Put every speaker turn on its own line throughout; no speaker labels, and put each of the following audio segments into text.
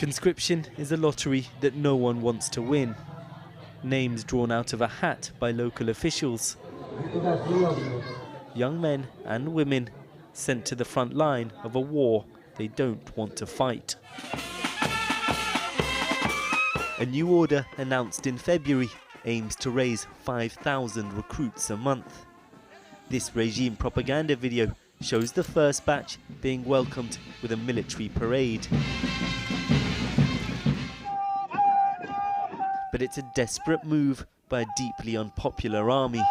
Conscription is a lottery that no one wants to win. Names drawn out of a hat by local officials. Young men and women sent to the front line of a war they don't want to fight. A new order announced in February aims to raise 5,000 recruits a month. This regime propaganda video shows the first batch being welcomed with a military parade. But it's a desperate move by a deeply unpopular army.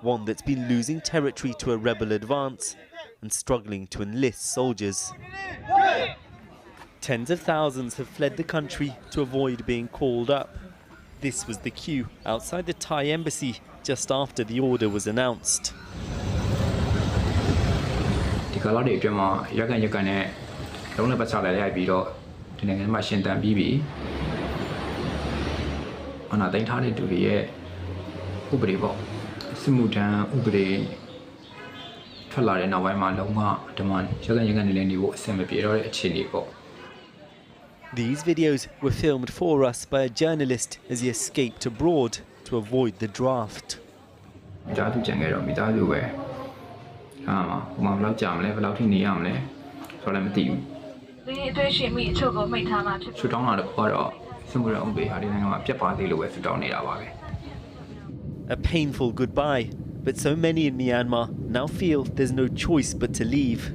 One that's been losing territory to a rebel advance and struggling to enlist soldiers. Tens of thousands have fled the country to avoid being called up. This was the queue outside the Thai embassy just after the order was announced. These videos were filmed for us by a journalist as he escaped abroad to avoid the draft. A painful goodbye, but so many in Myanmar now feel there's no choice but to leave.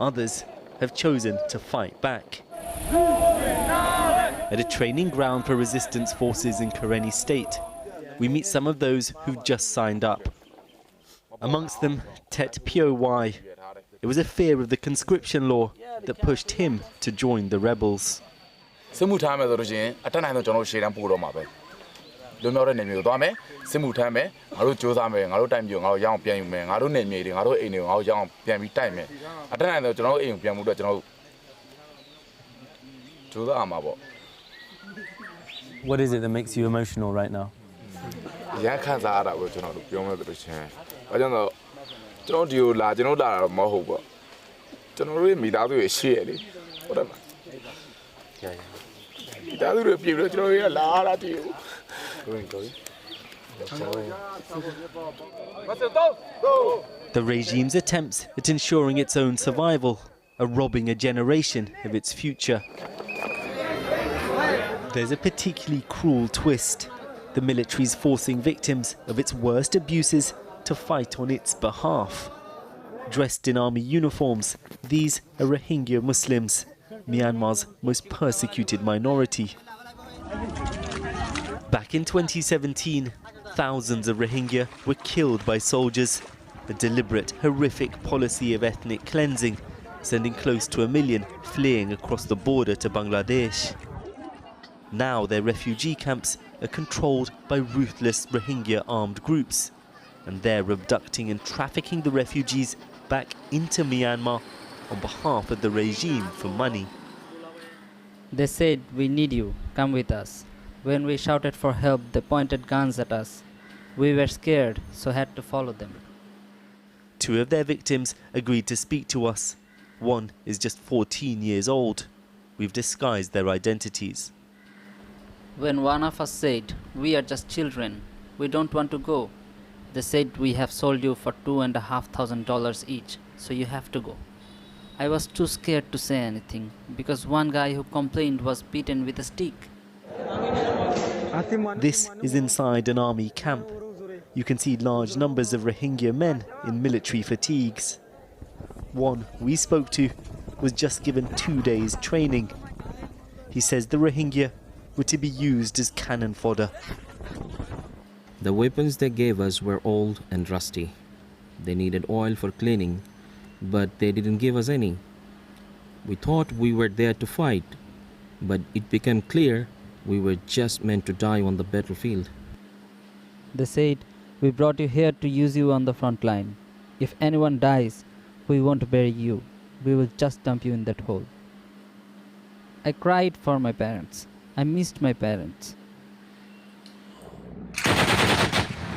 Others have chosen to fight back. At a training ground for resistance forces in Karenni State, we meet some of those who've just signed up. Amongst them, Tet Pyo. It was a fear of the conscription law that pushed him to join the rebels. What is it that makes you emotional right now? The regime's attempts at ensuring its own survival are robbing a generation of its future. There's a particularly cruel twist. The military's forcing victims of its worst abuses to fight on its behalf. Dressed in army uniforms, these are Rohingya Muslims, Myanmar's most persecuted minority. Back in 2017, thousands of Rohingya were killed by soldiers, a deliberate, horrific policy of ethnic cleansing, sending close to 1 million fleeing across the border to Bangladesh. Now their refugee camps are controlled by ruthless Rohingya armed groups, and they're abducting and trafficking the refugees back into Myanmar on behalf of the regime for money.
They said, "We need you, come with us." When we shouted for help, they pointed guns at us. We were scared, so had to follow them.
2 of their victims agreed to speak to us. One is just 14 years old. We've disguised their identities.
When one of us said, "We are just children, we don't want to go," they said, "We have sold you for $2,500 each, so you have to go." I was too scared to say anything, because one guy who complained was beaten with a stick.
This is inside an army camp. You can see large numbers of Rohingya men in military fatigues. One we spoke to was just given 2 days training. He says the Rohingya were to be used as cannon fodder.
The weapons they gave us were old and rusty. They needed oil for cleaning, but they didn't give us any. We thought we were there to fight, but it became clear we were just meant to die on the battlefield.
They said, "We brought you here to use you on the front line. If anyone dies, we won't bury you. We will just dump you in that hole." I cried for my parents. I missed my parents.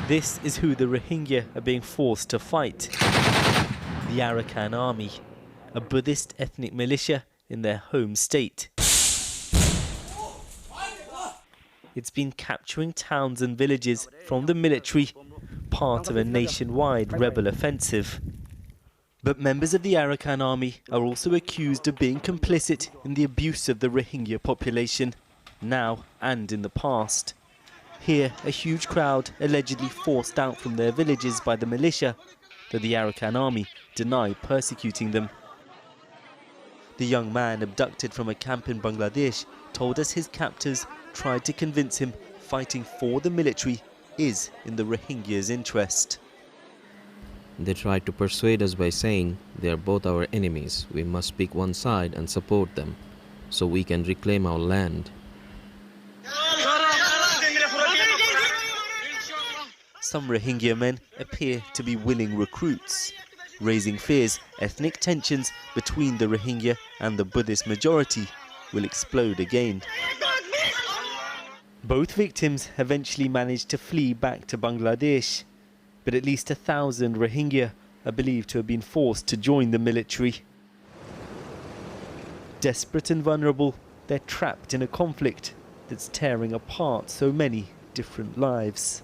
This is who the Rohingya are being forced to fight. the Arakan Army, a Buddhist ethnic militia in their home state. It's been capturing towns and villages from the military, part of a nationwide rebel offensive. But members of the Arakan Army are also accused of being complicit in the abuse of the Rohingya population, now and in the past. Here, a huge crowd allegedly forced out from their villages by the militia, though the Arakan Army deny persecuting them. The young man abducted from a camp in Bangladesh told us his captors tried to convince him fighting for the military is in the Rohingya's interest.
They tried to persuade us by saying they are both our enemies. We must pick one side and support them so we can reclaim our land.
Some Rohingya men appear to be willing recruits, raising fears ethnic tensions between the Rohingya and the Buddhist majority will explode again. Both victims eventually managed to flee back to Bangladesh, but at least 1,000 Rohingya are believed to have been forced to join the military. Desperate and vulnerable, they're trapped in a conflict that's tearing apart so many different lives.